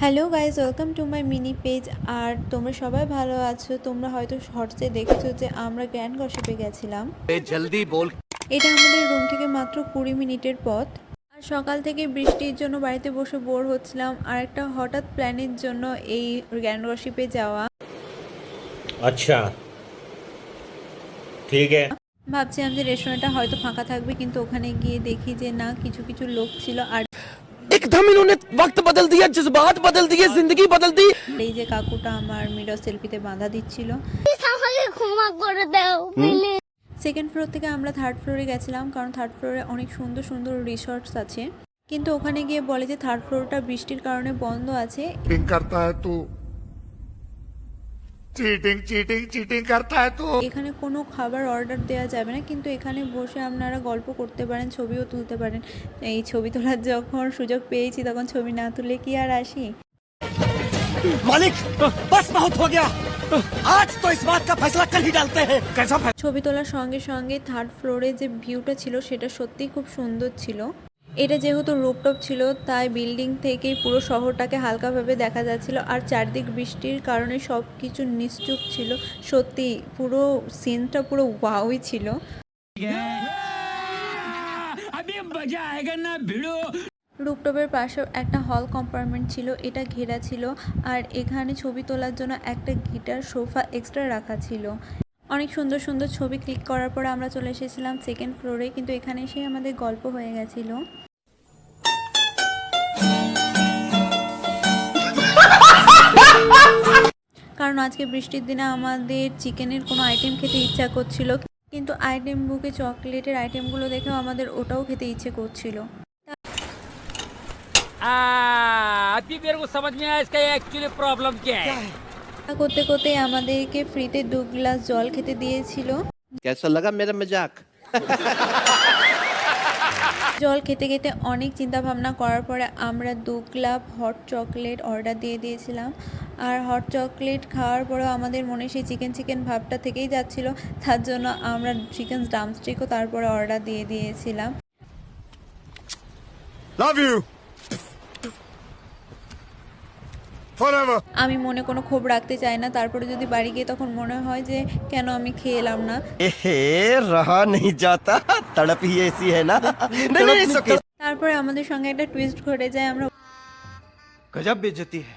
Hello guys, welcome to my mini page. আর তোমরা সবাই ভালো আছো? তোমরা হয়তো শর্টসে দেখেছো যে আমরা গ্র্যান্ড গসিপে গেছিলাম। জলদি বল। এটা আমাদের রুম থেকে মাত্র 20 মিনিটের পথ। আর সকাল থেকে বৃষ্টির জন্য বাড়িতে বসে বোর হচ্ছিলাম, আর একটা হঠাৎ প্ল্যানের জন্য এই গ্র্যান্ড গসিপে যাওয়া। আচ্ছা, ঠিক আছে। ভাবছিলাম যে রেস্টুরেন্টটা হয়তো ফাঁকা থাকবে, কিন্তু ওখানে গিয়ে দেখি যে না, কিছু কিছু লোক ছিল। আর एकदम इन्होंने वक्त बदल दिया, जज्बात बदल दिए, जिंदगी बदल दी। এই যে কাকুটা আমার মিরর সেলফিতে বাঁধা দিচ্ছিল। ক্ষমা করে দাও প্লিজ। সেকেন্ড ফ্লোর থেকে আমরা থার্ড ফ্লোরে গেছিলাম, কারণ থার্ড ফ্লোরে অনেক সুন্দর সুন্দর রিসর্টস আছে। কিন্তু ওখানে গিয়ে বলে যে থার্ড ফ্লোরটা বৃষ্টির কারণে বন্ধ আছে। चीटिंग करता है तू, चीटिंग चीटिंग चीटिंग करता है तू। এখানে কোনো খাবার অর্ডার দেওয়া যাবে না, কিন্তু এখানে বসে আপনারা গল্প করতে পারেন, ছবিও তুলতে পারেন। এই ছবি তোলার যখন সুযোগ পেয়েছি তখন ছবি না তুলে কি আর আসি। मालिक बस बहुत हो गया, आज तो इस बात का फैसला कल ही डालते हैं। कैसा ছবি তোলার সঙ্গে সঙ্গে থার্ড ফ্লোরে যে ভিউটা ছিল সেটা সত্যিই খুব সুন্দর ছিল। এটা যেহেতু রুপটপ ছিল, তাই বিল্ডিং থেকেই পুরো শহরটাকে হালকাভাবে দেখা যাচ্ছিল। আর চারদিক বৃষ্টির কারণে সব কিছু নিশ্চুপ ছিল। সত্যি পুরো সিনটা পুরো ওয়াওই ছিল। রুপটপের পাশেও একটা হল কম্পার্টমেন্ট ছিল, এটা ঘেরা ছিল। আর এখানে ছবি তোলার জন্য একটা গিটার, সোফা এক্সট্রা রাখা ছিল। অনেক সুন্দর সুন্দর ছবি ক্লিক করার পরে আমরা চলে এসেছিলাম সেকেন্ড ফ্লোরে, কিন্তু এখানে এসে আমাদের গল্প হয়ে গেছিল। কারণ আজকে বৃষ্টির দিনে আমাদের চিকেনের কোনো আইটেম খেতে ইচ্ছা করছিল, কিন্তু আইটেম বুকে চকলেটের আইটেমগুলো দেখেও আমাদের ওটাও খেতে ইচ্ছে করছিল। अभी मेरे को समझ में आया इसका एक्चुअली प्रॉब्लम क्या है। করতে করতে আমাদেরকে ফ্রিতে 2 গ্লাস জল খেতে দিয়েছিল। कैसा लगा मेरा मजाक? জল খেতে খেতে অনেক চিন্তা ভাবনা করার পরে আমরা 2 কাপ হট চকলেট অর্ডার দিয়ে দিয়েছিলাম। আর হট চকলেট খাওয়ার পরেও আমাদের মনে সেই চিকেন ভাবটা থেকেই যাচ্ছিল। তার জন্য আমরা চিকেন ড্রামস্টিকও তারপরে অর্ডার দিয়ে দিয়েছিলাম। Love you forever. আমি মনে কোনো ক্ষোভ রাখতে চাই না, তারপরে যদি বাড়ি গিয়ে তখন মনে হয় যে কেন আমি খেয়ে এলাম না। रहा नहीं जाता, तड़प ही ऐसी है ना। नहीं नहीं it's okay। তারপরে আমাদের সঙ্গে একটা টুইস্ট ঘটে যায়। আমরা गजब बेइज्जती है।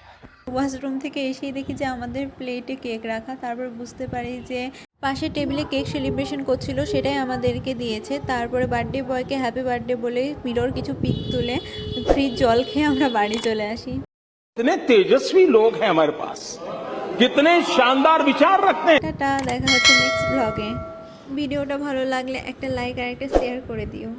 ওয়াশরুম থেকে এসেই দেখি যে আমাদের প্লেটে কেক রাখা। তারপর বুঝতে পারি যে পাশের টেবিলে কেক সেলিব্রেশন করছিল, সেটাই আমাদেরকে দিয়েছে। তারপরে বার্থডে বয়কে হ্যাপি বার্থডে বলে মিরর কিছু পিক তুলে ফ্রিজ জল খেয়ে আমরা বাড়ি চলে আসি। कितने तेजस्वी लोग हैं हमारे पास, कितने शानदार विचार रखते हैं। টাটা, দেখা হচ্ছে নেক্সট ব্লগে। ভিডিওটা ভালো লাগলে একটা লাইক আর একটা শেয়ার করে দিও।